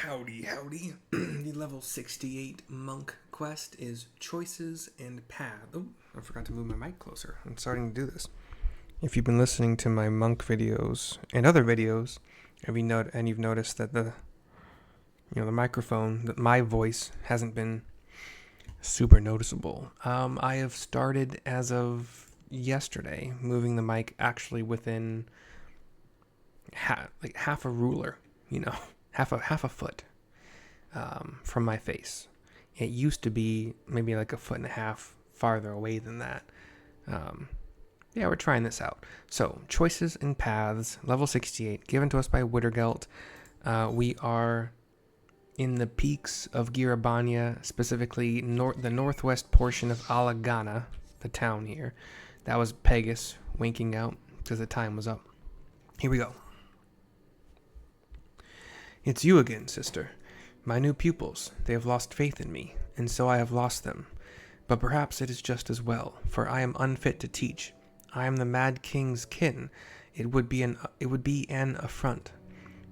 Howdy, howdy. The level 68 monk quest is choices and path. Oh, I forgot to move my mic closer. I'm starting to do this. If you've been listening to my monk videos and other videos, and you've noticed that the microphone, that my voice hasn't been super noticeable. I have started as of yesterday moving the mic actually within half a ruler, half a foot from my face. It used to be maybe like a foot and a half farther away than that. We're trying this out. So, choices and paths, level 68, given to us by Widargelt. We are in the peaks of Girabania, specifically the northwest portion of Alagana, the town here. That was Pegasus winking out because the time was up. Here we go. It's you again, sister. My new pupils, they have lost faith in me, and so I have lost them. But perhaps it is just as well, for I am unfit to teach. I am the Mad King's kin. It would be an affront.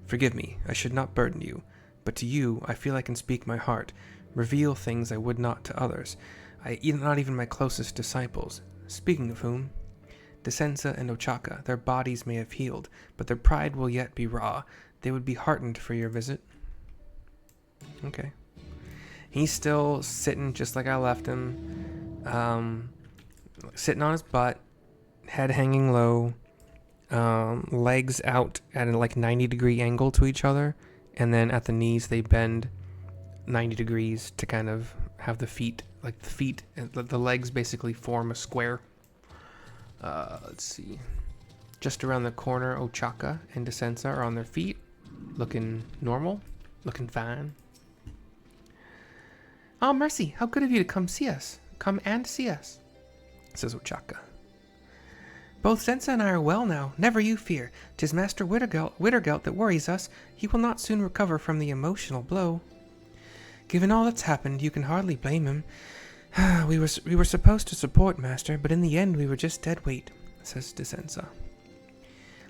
Forgive me, I should not burden you, but to you I feel I can speak my heart, reveal things I would not to others, not even my closest disciples. Speaking of whom, Descensa and Ochaka, their bodies may have healed, but their pride will yet be raw. They would be heartened for your visit. Okay. He's still sitting just like I left him. Sitting on his butt, head hanging low, legs out at a 90-degree angle to each other, and then at the knees they bend 90 degrees to kind of have the legs basically form a square. Let's see. Just around the corner, Ochaka and Descensa are on their feet, looking normal, looking fine. Oh, mercy, how good of you to come see us. Come and see us, says Ochaka. Both Sensa and I are well now, never you fear. 'Tis Master Widargelt that worries us. He will not soon recover from the emotional blow. Given all that's happened, you can hardly blame him. We were supposed to support Master, but in the end we were just dead weight, says Descensa.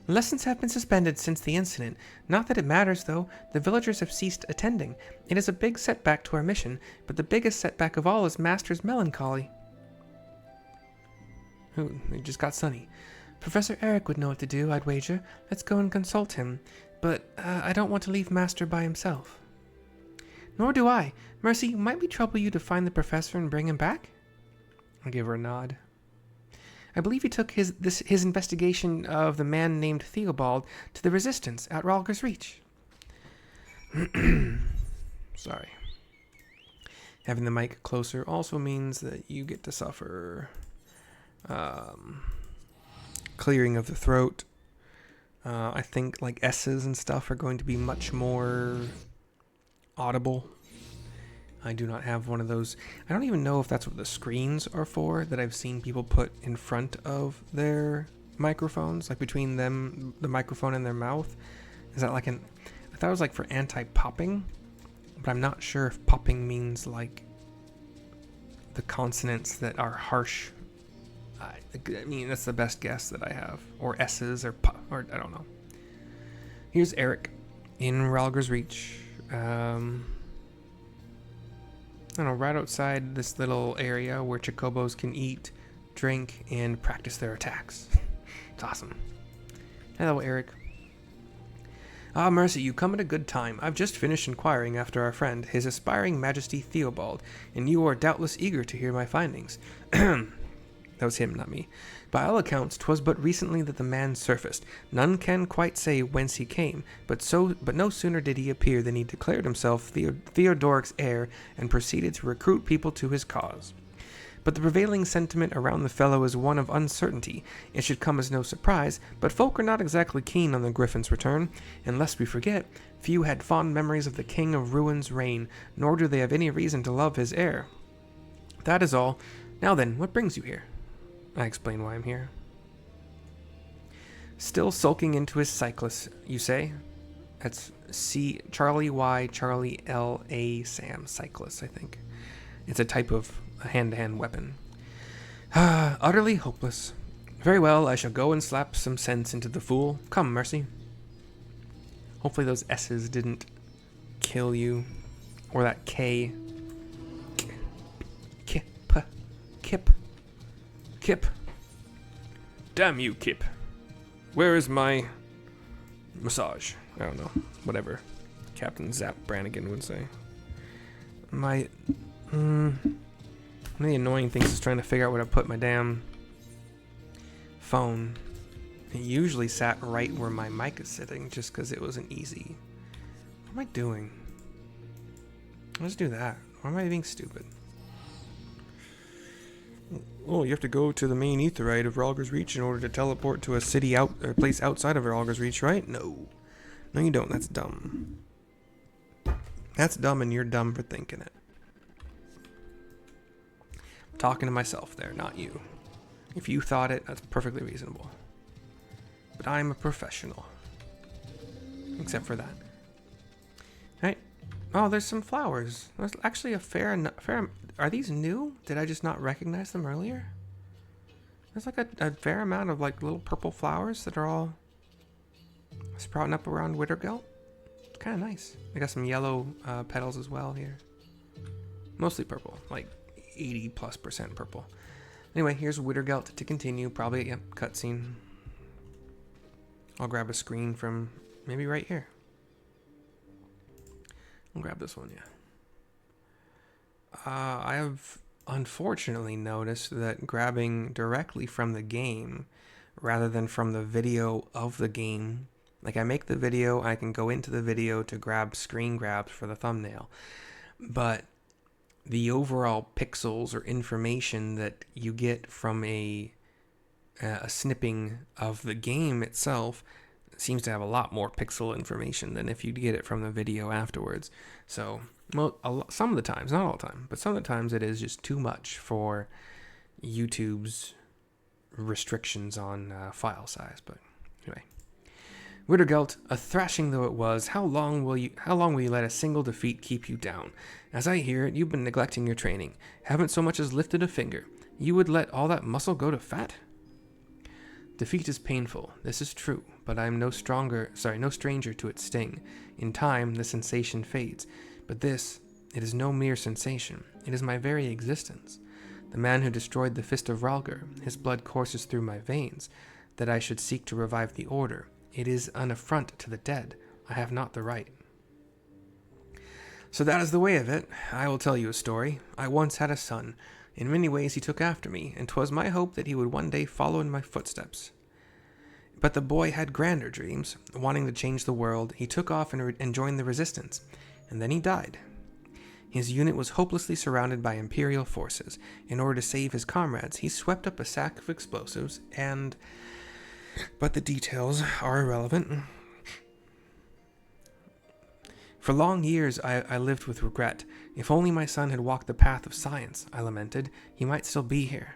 Lessons have been suspended since the incident. Not that it matters, though. The villagers have ceased attending. It is a big setback to our mission, but the biggest setback of all is Master's melancholy. Ooh, it just got sunny. Professor Erik would know what to do, I'd wager. Let's go and consult him. But I don't want to leave Master by himself. Nor do I. Mercy, might we trouble you to find the professor and bring him back? I'll give her a nod. I believe he took his investigation of the man named Theobald to the Resistance at Ralger's Reach. Sorry. Having the mic closer also means that you get to suffer clearing of the throat. I think S's and stuff are going to be much more audible. I do not have one of those. I don't even know if that's what the screens are for that I've seen people put in front of their microphones, between them, the microphone and their mouth. Is that I thought it was for anti-popping, but I'm not sure if popping means the consonants that are harsh. I mean, that's the best guess that I have. Or S's or I don't know. Here's Erik in Ralger's Reach. I don't know, right outside this little area where chocobos can eat, drink, and practice their attacks. It's awesome. Hello, Erik. Ah, mercy, you come at a good time. I've just finished inquiring after our friend, His Aspiring Majesty Theobald, and you are doubtless eager to hear my findings. That was him, not me. By all accounts, 'twas but recently that the man surfaced. None can quite say whence he came, but no sooner did he appear than he declared himself Theodoric's heir and proceeded to recruit people to his cause. But the prevailing sentiment around the fellow is one of uncertainty. It should come as no surprise, but folk are not exactly keen on the Griffin's return, and lest we forget, few had fond memories of the King of Ruin's reign, nor do they have any reason to love his heir. That is all. Now then, what brings you here? I explain why I'm here. Still sulking into his cyclist, you say? That's Charlie Y, Charlie L, A, Sam, cyclist, I think. It's a type of hand-to-hand weapon. Utterly hopeless. Very well, I shall go and slap some sense into the fool. Come, Mercy. Hopefully those S's didn't kill you. Or that K. Kip. Damn you, Kip. Where is my massage? I don't know. Whatever Captain Zap Brannigan would say. One of the annoying things is trying to figure out where to put my damn phone. It usually sat right where my mic is sitting just because it wasn't easy. What am I doing? Let's do that. Why am I being stupid? Oh, you have to go to the main aetheryte of Rhalgr's Reach in order to teleport to a city or place outside of Rhalgr's Reach, right? No. No, you don't. That's dumb. That's dumb, and you're dumb for thinking it. I'm talking to myself there, not you. If you thought it, that's perfectly reasonable. But I'm a professional. Except for that. Right? Oh, there's some flowers. There's actually a fair. Are these new? Did I just not recognize them earlier? There's like a fair amount of like little purple flowers that are all sprouting up around Widargelt. It's kind of nice. I got some yellow petals as well here. Mostly purple, like 80+% purple. Anyway, here's Widargelt to continue. Probably, yep, cutscene. I'll grab a screen from maybe right here. I'll grab this one, yeah. I have unfortunately noticed that grabbing directly from the game rather than from the video of the game, like I make the video, I can go into the video to grab screen grabs for the thumbnail, but the overall pixels or information that you get from a snipping of the game itself seems to have a lot more pixel information than if you get it from the video afterwards. So, well, some of the times, not all the time, but some of the times it is just too much for YouTube's restrictions on file size. But anyway, Widargelt, a thrashing though it was, how long will you let a single defeat keep you down? As I hear it, you've been neglecting your training. Haven't so much as lifted a finger. You would let all that muscle go to fat? Defeat is painful, this is true, but I am no stranger to its sting. In time, the sensation fades, but this, it is no mere sensation, it is my very existence. The man who destroyed the Fist of Rhalgr, his blood courses through my veins, that I should seek to revive the Order. It is an affront to the dead, I have not the right. So that is the way of it. I will tell you a story. I once had a son. In many ways he took after me, and 'twas my hope that he would one day follow in my footsteps. But the boy had grander dreams. Wanting to change the world, he took off and joined the resistance, and then he died. His unit was hopelessly surrounded by Imperial forces. In order to save his comrades, he swept up a sack of explosives but the details are irrelevant. For long years I lived with regret. If only my son had walked the path of science, I lamented, he might still be here.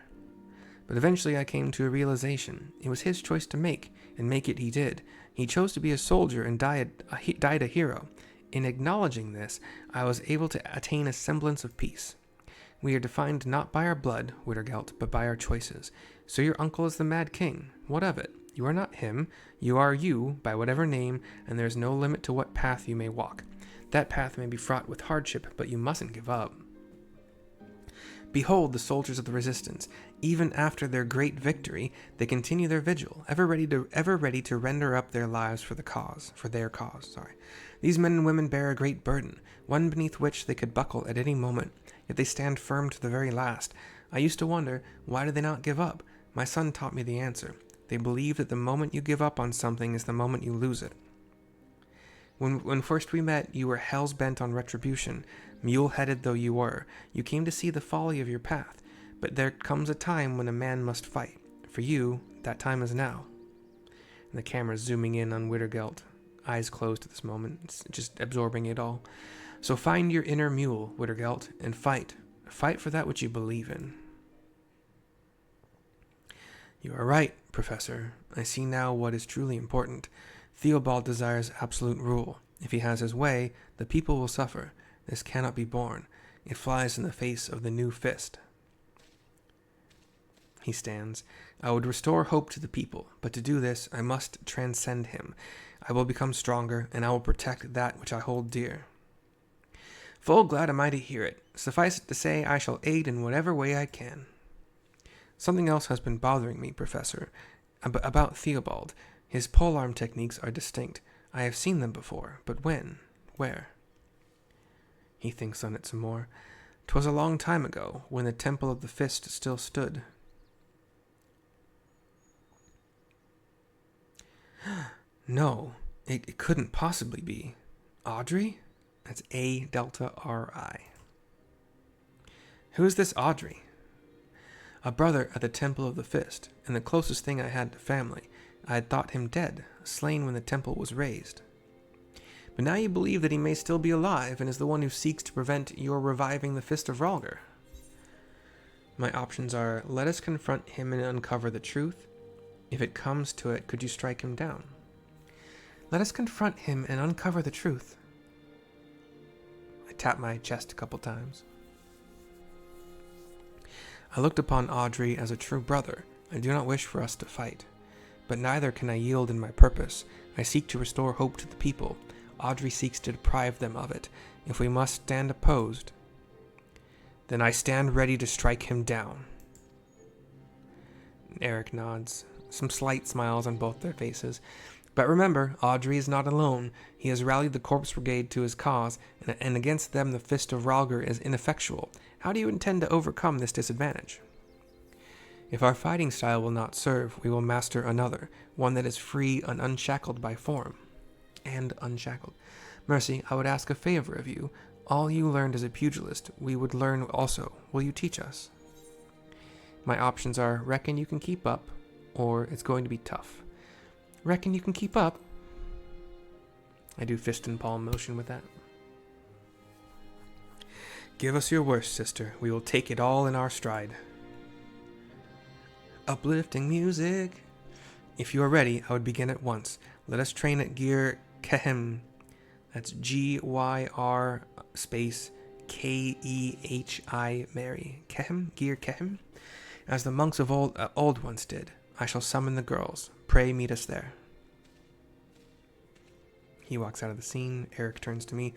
But eventually I came to a realization. It was his choice to make, and make it he did. He chose to be a soldier and died a hero. In acknowledging this, I was able to attain a semblance of peace. We are defined not by our blood, Widargelt, but by our choices. So your uncle is the Mad King. What of it? You are not him. You are you, by whatever name, and there is no limit to what path you may walk. That path may be fraught with hardship, but you mustn't give up. Behold the soldiers of the resistance. Even after their great victory, they continue their vigil, ever ready to render up their lives for their cause. These men and women bear a great burden, one beneath which they could buckle at any moment, yet they stand firm to the very last. I used to wonder, why do they not give up? My son taught me the answer. They believe that the moment you give up on something is the moment you lose it. When first we met, you were hell's-bent on retribution. Mule-headed though you were, you came to see the folly of your path. But there comes a time when a man must fight. For you, that time is now. And the camera's zooming in on Widargelt. Eyes closed at this moment. It's just absorbing it all. So find your inner mule, Widargelt, and fight. Fight for that which you believe in. You are right, Professor. I see now what is truly important. Theobald desires absolute rule. If he has his way, the people will suffer. This cannot be borne. It flies in the face of the new fist. He stands. I would restore hope to the people, but to do this, I must transcend him. I will become stronger, and I will protect that which I hold dear. Full glad am I to hear it. Suffice it to say, I shall aid in whatever way I can. Something else has been bothering me, Professor. About Theobald. His polearm techniques are distinct. I have seen them before, but when? Where? He thinks on it some more. 'Twas a long time ago, when the Temple of the Fist still stood. No, it couldn't possibly be. Audrey? That's A-delta-R-I. Who is this Audrey? A brother at the Temple of the Fist, and the closest thing I had to family. I had thought him dead, slain when the temple was razed. But now you believe that he may still be alive, and is the one who seeks to prevent your reviving the Fist of Rhalgr. My options are, let us confront him and uncover the truth. If it comes to it, could you strike him down? Let us confront him and uncover the truth. I tapped my chest a couple times. I looked upon Audrey as a true brother. I do not wish for us to fight. But neither can I yield in my purpose. I seek to restore hope to the people. Audrey seeks to deprive them of it. If we must stand opposed, then I stand ready to strike him down. Erik nods, some slight smiles on both their faces. But remember, Audrey is not alone. He has rallied the Corpse Brigade to his cause, and against them the Fist of Rhalgr is ineffectual. How do you intend to overcome this disadvantage? If our fighting style will not serve, we will master another, one that is free and unshackled by form. And unshackled. Mercy, I would ask a favor of you. All you learned as a pugilist, we would learn also. Will you teach us? My options are, reckon you can keep up, or it's going to be tough. Reckon you can keep up? I do fist and palm motion with that. Give us your worst, sister. We will take it all in our stride. Uplifting music. If you are ready, I would begin at once. Let us train at Gyr Kehem. That's G-Y-R space K-E-H-I Mary. Kehem? Gyr Kehem? As the monks of old once did. I shall summon the girls. Pray meet us there. He walks out of the scene. Erik turns to me.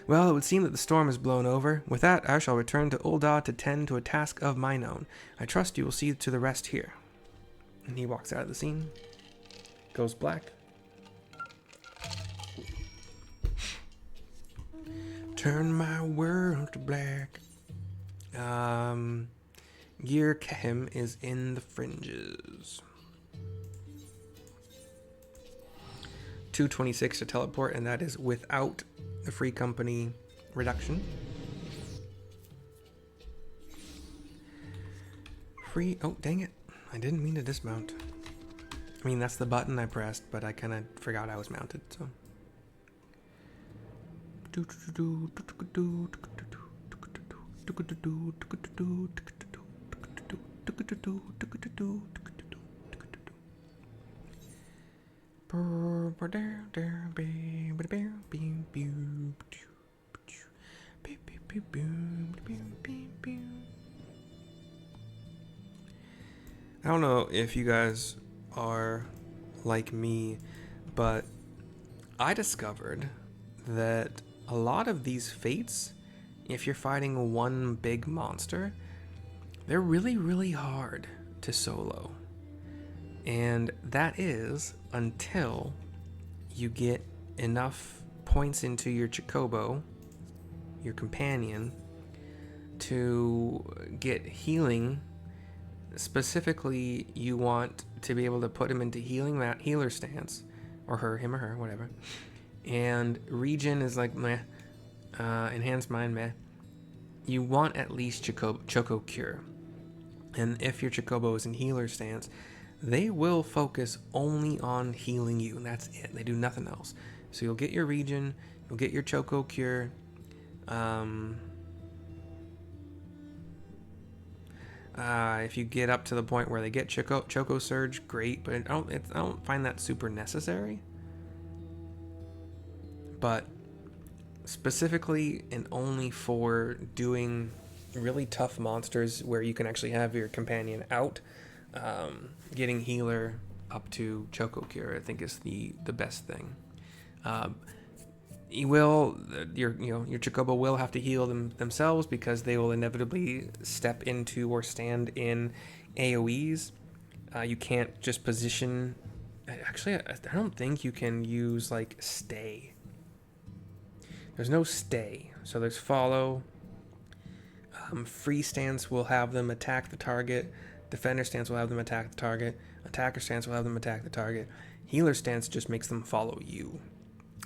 Well, it would seem that the storm is blown over. With that, I shall return to Ul'dah to tend to a task of mine own. I trust you will see to the rest here. And he walks out of the scene. Goes black. Turn my world to black. Gyr Kehem is in the fringes. 226 to teleport, and that is without the free company reduction. Free, oh dang it, I didn't mean to dismount. I mean, that's the button I pressed, but I kind of forgot I was mounted, so. I don't know if you guys are like me, but I discovered that a lot of these fates, if you're fighting one big monster, they're really, really hard to solo. And that is until you get enough points into your Chocobo, your companion, to get healing. Specifically, you want to be able to put him into healer stance, or him or her, whatever. And regen is like meh, enhanced mind meh. You want at least Choco Cure. And if your Chocobo is in healer stance, they will focus only on healing you, and that's it. They do nothing else. So you'll get your regen, you'll get your Choco Cure. If you get up to the point where they get Choco Surge, great, but I don't find that super necessary. But specifically and only for doing really tough monsters where you can actually have your companion out, getting healer up to Choco Cure, I think is the best thing. You will, your Chocobo will have to heal themselves because they will inevitably step into or stand in AoEs. You can't just position. Actually, I don't think you can use like stay. There's no stay, so there's follow. Free stance will have them attack the target. Defender stance will have them attack the target. Attacker stance will have them attack the target. Healer stance just makes them follow you.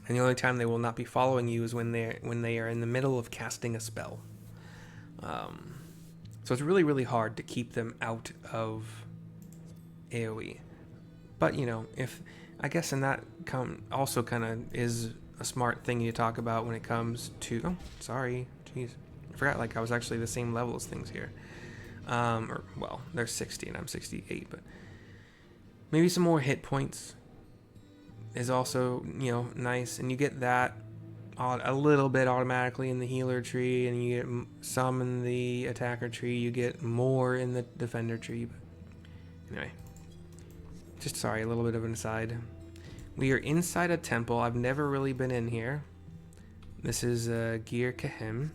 And the only time they will not be following you is when they are in the middle of casting a spell. So it's really, really hard to keep them out of AoE. But, if I guess in that also kind of is a smart thing to talk about when it comes to... Oh, sorry. Jeez. I forgot, I was actually the same level as things here. They're 60 and I'm 68, but maybe some more hit points is also, nice. And you get that a little bit automatically in the healer tree, and you get some in the attacker tree. You get more in the defender tree. But anyway, a little bit of an aside. We are inside a temple. I've never really been in here. This is Gir Kahim.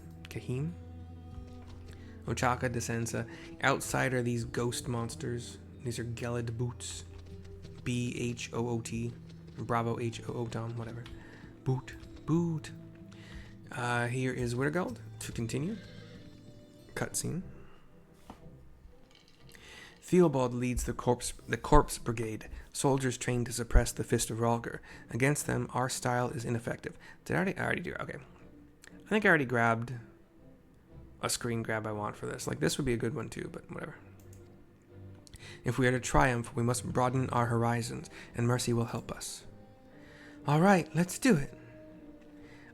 Ochaka Descensa. Outside are these ghost monsters. These are Gelid boots. BHOOT. Bravo HOO Tom, whatever. Boot. Here is Widargelt to continue. Cutscene. Theobald leads the corpse brigade, soldiers trained to suppress the Fist of Rhalgr. Against them, our style is ineffective. I already do? Okay. I think I already grabbed a screen grab I want for this. This would be a good one too, but whatever. If we are to triumph, we must broaden our horizons, and mercy will help us. All right, let's do it.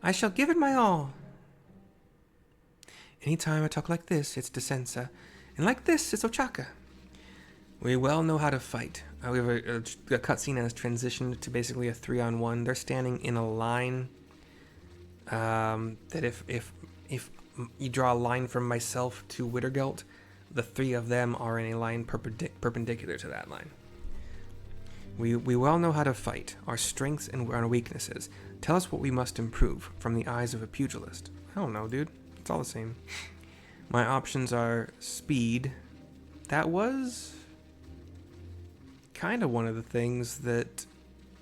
I shall give it my all. Anytime I talk like this, it's Descensa, and like this, it's Ochaka. We well know how to fight. We have a cutscene has transitioned to basically a 3-on-1. They're standing in a line. That if you draw a line from myself to Widargelt, the three of them are in a line perpendicular to that line. We well know how to fight, our strengths and our weaknesses. Tell us what we must improve from the eyes of a pugilist. I don't know, dude. It's all the same. My options are speed. That was kind of one of the things that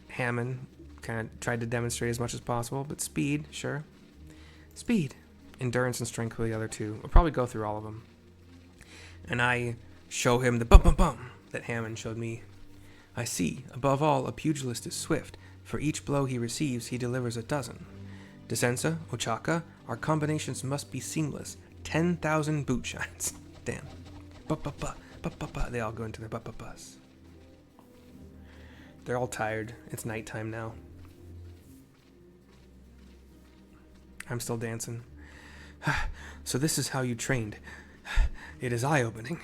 Hammond kind of tried to demonstrate as much as possible, but speed, sure. Speed. Endurance and strength were the other two. We'll probably go through all of them. And I show him the bum that Hammond showed me. I see, above all, a pugilist is swift. For each blow he receives, he delivers a dozen. Descensa, Ochaka, our combinations must be seamless. 10,000 boot shines. Damn. They all go into their bus. They're all tired. It's nighttime now. I'm still dancing. So this is how you trained. It is eye-opening.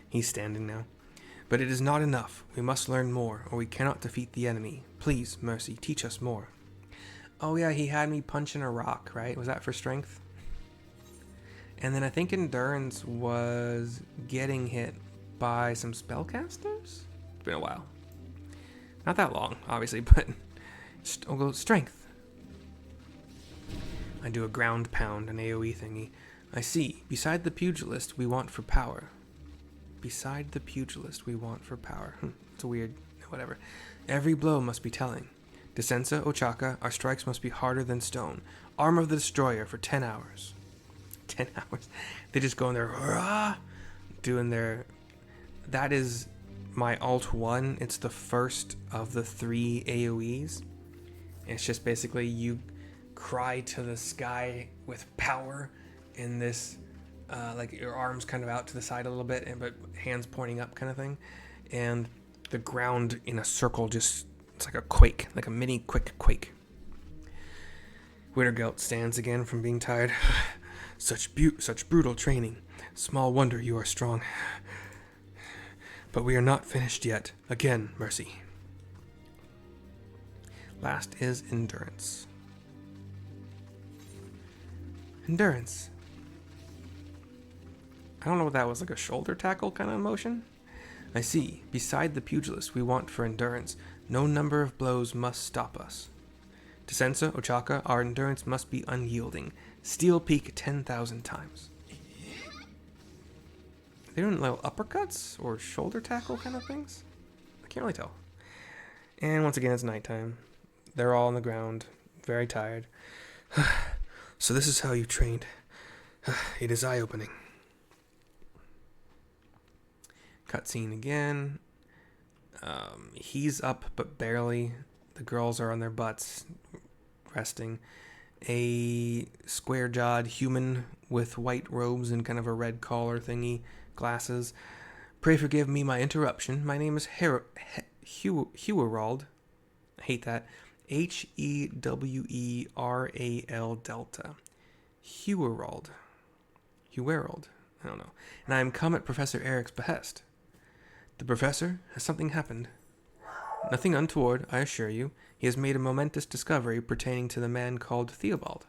He's standing now. But it is not enough. We must learn more, or we cannot defeat the enemy. Please, Mercy, teach us more. Oh yeah, he had me punching a rock, right? Was that for strength? And then I think endurance was getting hit by some spellcasters? It's been a while. Not that long, obviously, but I'll go strength. I do a ground pound, an AoE thingy. I see. Beside the pugilist, we want for power. Beside the pugilist, we want for power. It's a weird... whatever. Every blow must be telling. Descensa, Ochaka, our strikes must be harder than stone. Arm of the Destroyer for 10 hours. 10 hours. They just go in there, rah, doing their... That is my Alt 1. It's the first of the 3 AoEs. It's just basically you cry to the sky with power in this... your arms kind of out to the side a little bit, but hands pointing up kind of thing. And the ground in a circle just, it's like a quake, like a mini quick quake. Widargelt stands again from being tired. Such brutal training. Small wonder you are strong. But we are not finished yet. Again, Mercy. Last is endurance. Endurance. I don't know what that was, like a shoulder tackle kind of motion? I see. Beside the pugilist we want for endurance. No number of blows must stop us. To Sensa, Ochaka, our endurance must be unyielding. Steel peak 10,000 times. They're doing little uppercuts or shoulder tackle kind of things? I can't really tell. And once again, it's nighttime. They're all on the ground, very tired. So this is how you trained. It is eye-opening. Cutscene again. He's up, but barely. The girls are on their butts, resting. A square-jawed human with white robes and kind of a red collar thingy, glasses. Pray forgive me my interruption. My name is Widargelt. I hate that. Heweral Delta. Widargelt. I don't know. And I am come at Professor Erik's behest. The professor? Has something happened? Nothing untoward, I assure you. He has made a momentous discovery pertaining to the man called Theobald.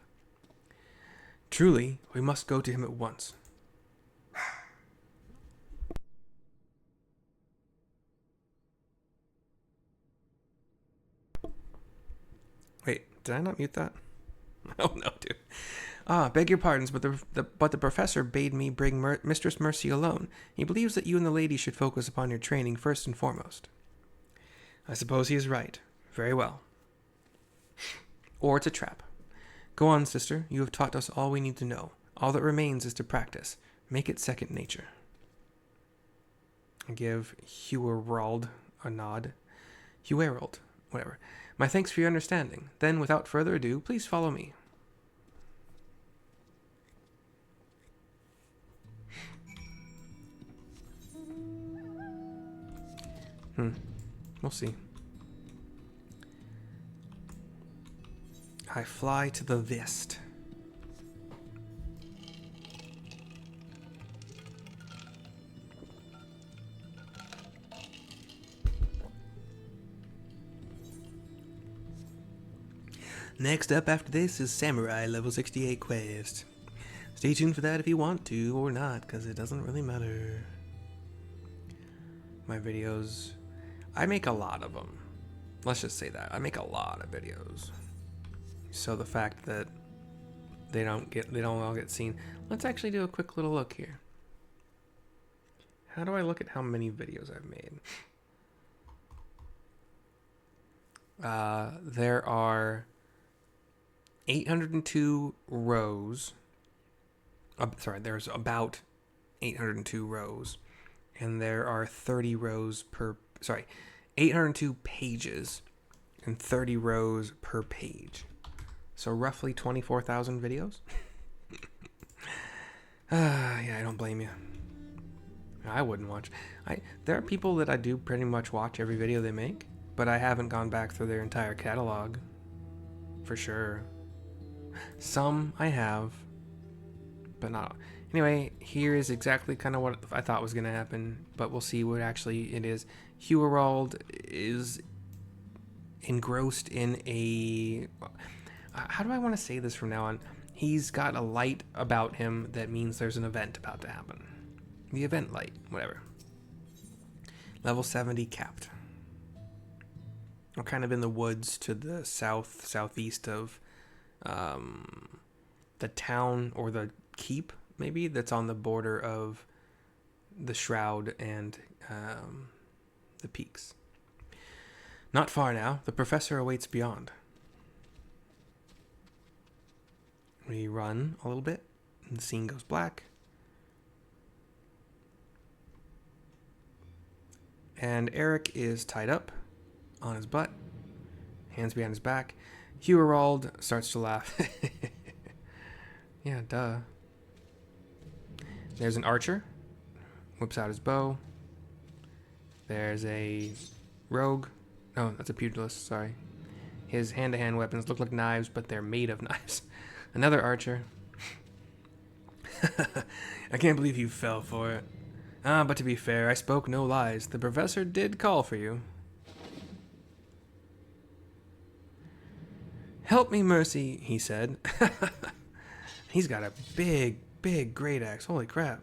Truly, we must go to him at once. Wait, did I not mute that? Oh no, dude. Beg your pardons, but the professor bade me bring Mistress Mercy alone. He believes that you and the lady should focus upon your training first and foremost. I suppose he is right. Very well. Or it's a trap. Go on, sister. You have taught us all we need to know. All that remains is to practice. Make it second nature. I give Widargelt a nod. Widargelt, whatever. My thanks for your understanding. Then, without further ado, please follow me. We'll see. I fly to the Vist. Next up after this is Samurai level 68 quest. Stay tuned for that if you want to or not, because it doesn't really matter. My videos, I make a lot of them. Let's just say that. I make a lot of videos. So the fact that they don't all get seen. Let's actually do a quick little look here. How do I look at how many videos I've made? There are 802 rows. There's about 802 rows. And there are 30 rows per... 802 pages and 30 rows per page. So roughly 24,000 videos. Yeah, I don't blame you. I wouldn't watch. There are people that I do pretty much watch every video they make, but I haven't gone back through their entire catalog. For sure. Some I have, but not. Anyway, here is exactly kind of what I thought was going to happen, but we'll see what actually it is. Widargelt is engrossed in a... How do I want to say this from now on? He's got a light about him that means there's an event about to happen. The event light, whatever. Level 70 capped. I'm kind of in the woods to the southeast of the town or the keep, maybe, that's on the border of the Shroud and the peaks. Not far now. The professor awaits beyond. We run a little bit, and the scene goes black. And Erik is tied up on his butt, hands behind his back. Widargelt starts to laugh. Yeah, duh. There's an archer, whips out his bow. There's a rogue. Oh, that's a pugilist, sorry. His hand-to-hand weapons look like knives, but they're made of knives. Another archer. I can't believe you fell for it. But to be fair, I spoke no lies. The professor did call for you. Help me, Mercy, he said. He's got a big great axe. Holy crap.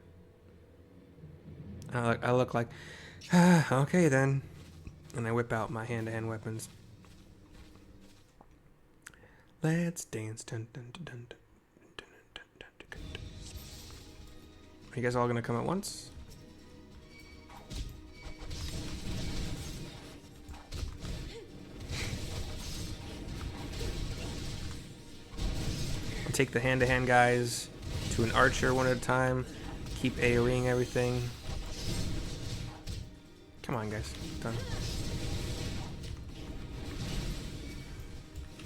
I look like, okay then. And I whip out my hand-to-hand weapons. Let's dance. Dun, dun, dun, dun, dun, dun, dun, dun, dun, dun. Are you guys all gonna come at once? I'll take the hand-to-hand guys to an archer one at a time. Keep AoEing everything. Come on, guys. Done.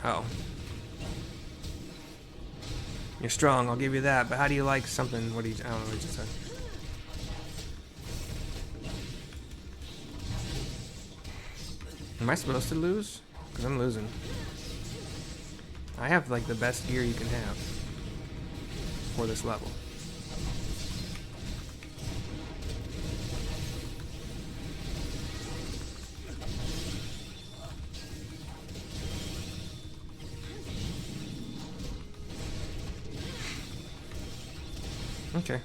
Oh. You're strong, I'll give you that, but how do you like something? What do you... I don't know what you just said. Am I supposed to lose? Because I'm losing. I have, like, the best gear you can have for this level. Okay.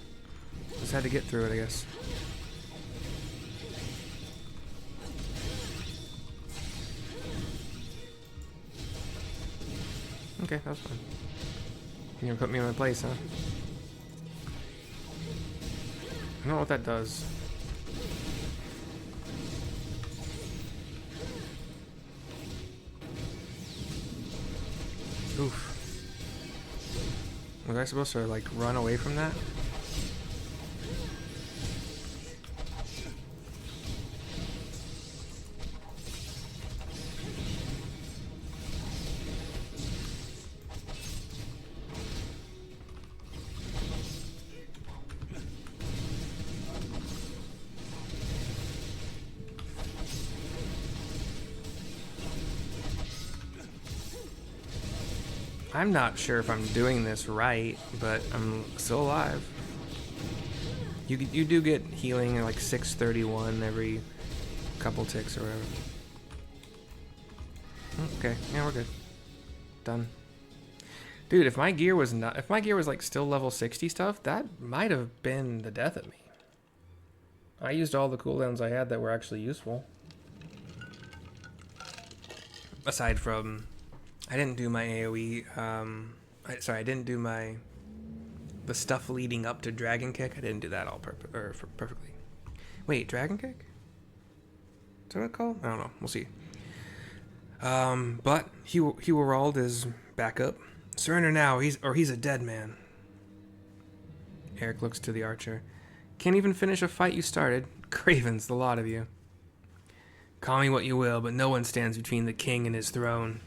Just had to get through it, I guess. Okay, that was fun. You're gonna put me in my place, huh? I don't know what that does. Oof. Was I supposed to, like, run away from that? I'm not sure if I'm doing this right, but I'm still alive. You do get healing at like 631 every couple ticks or whatever. Okay, yeah, we're good. Done. Dude, if my gear was like still level 60 stuff, that might have been the death of me. I used all the cooldowns I had that were actually useful. Aside from, I didn't do my AoE, I didn't do the stuff leading up to Dragon Kick. I didn't do that all perfectly. Wait, Dragon Kick? Is that what it's called? I don't know. We'll see. But Widargelt is back up. Surrender now, he's a dead man. Erik looks to the archer. Can't even finish a fight you started. Cravens, the lot of you. Call me what you will, but no one stands between the king and his throne.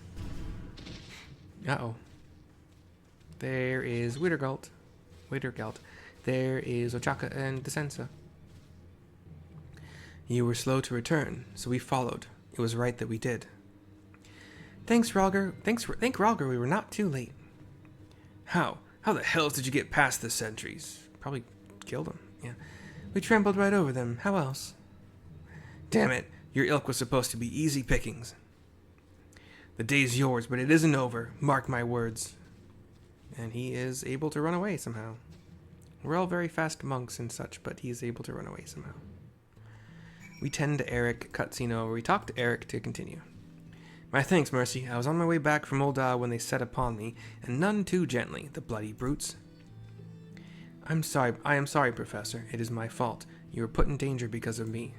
Uh-oh. There is Widargelt. There is Ochaka and Descensa. You were slow to return, so we followed. It was right that we did. Thanks, Rhalgr. Thank Rhalgr we were not too late. How? How the hell did you get past the sentries? Probably killed them, yeah. We trampled right over them. How else? Damn it. Your ilk was supposed to be easy pickings. The day's yours, but it isn't over. Mark my words. And he is able to run away somehow. We're all very fast monks and such, but he is able to run away somehow. We tend to Erik, cutscene over. We talk to Erik to continue. My thanks, Mercy. I was on my way back from Ul'dah when they set upon me, and none too gently, the bloody brutes. I am sorry, Professor. It is my fault. You were put in danger because of me.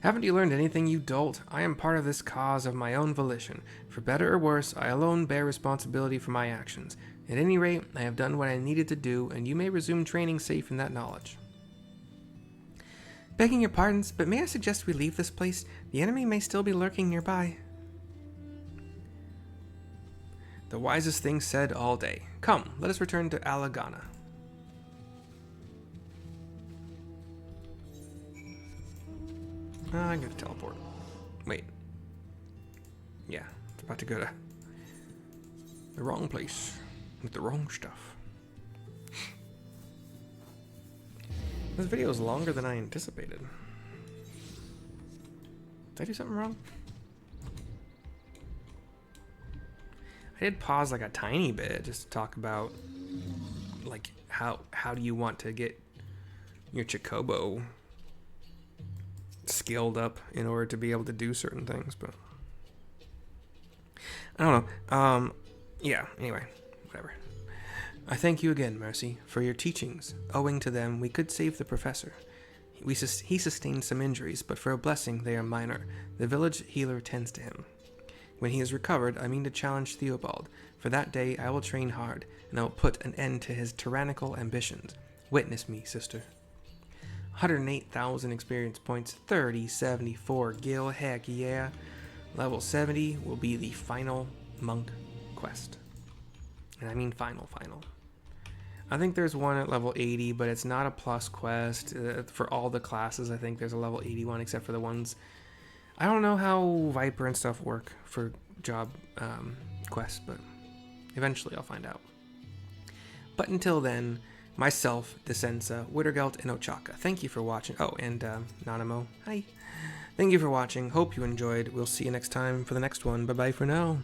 Haven't you learned anything, you dolt? I am part of this cause of my own volition. For better or worse, I alone bear responsibility for my actions. At any rate, I have done what I needed to do, and you may resume training safe in that knowledge. Begging your pardons, but may I suggest we leave this place? The enemy may still be lurking nearby. The wisest thing said all day. Come, let us return to Alagana. I'm gonna teleport. Wait. Yeah, it's about to go to the wrong place with the wrong stuff. This video is longer than I anticipated. Did I do something wrong? I did pause like a tiny bit just to talk about like how do you want to get your Chocobo skilled up in order to be able to do certain things, but I don't know. Yeah, anyway, whatever. I thank you again, Mercy, for your teachings. Owing to them, we could save the professor. He sustained some injuries, but for a blessing, they are minor. The village healer tends to him. When he is recovered, I mean to challenge Theobald. For that day, I will train hard, and I will put an end to his tyrannical ambitions. Witness me, sister. 108,000 experience points, 3074 gil, heck yeah. Level 70 will be the final monk quest. And I mean final. I think there's one at level 80, but it's not a plus quest. For all the classes, I think there's a level 81, except for the ones... I don't know how Viper and stuff work for job quests, but eventually I'll find out. But until then, myself, Descensa, Widargelt, and Ochaka, thank you for watching. Oh, and Nanamo, hi. Thank you for watching. Hope you enjoyed. We'll see you next time for the next one. Bye-bye for now.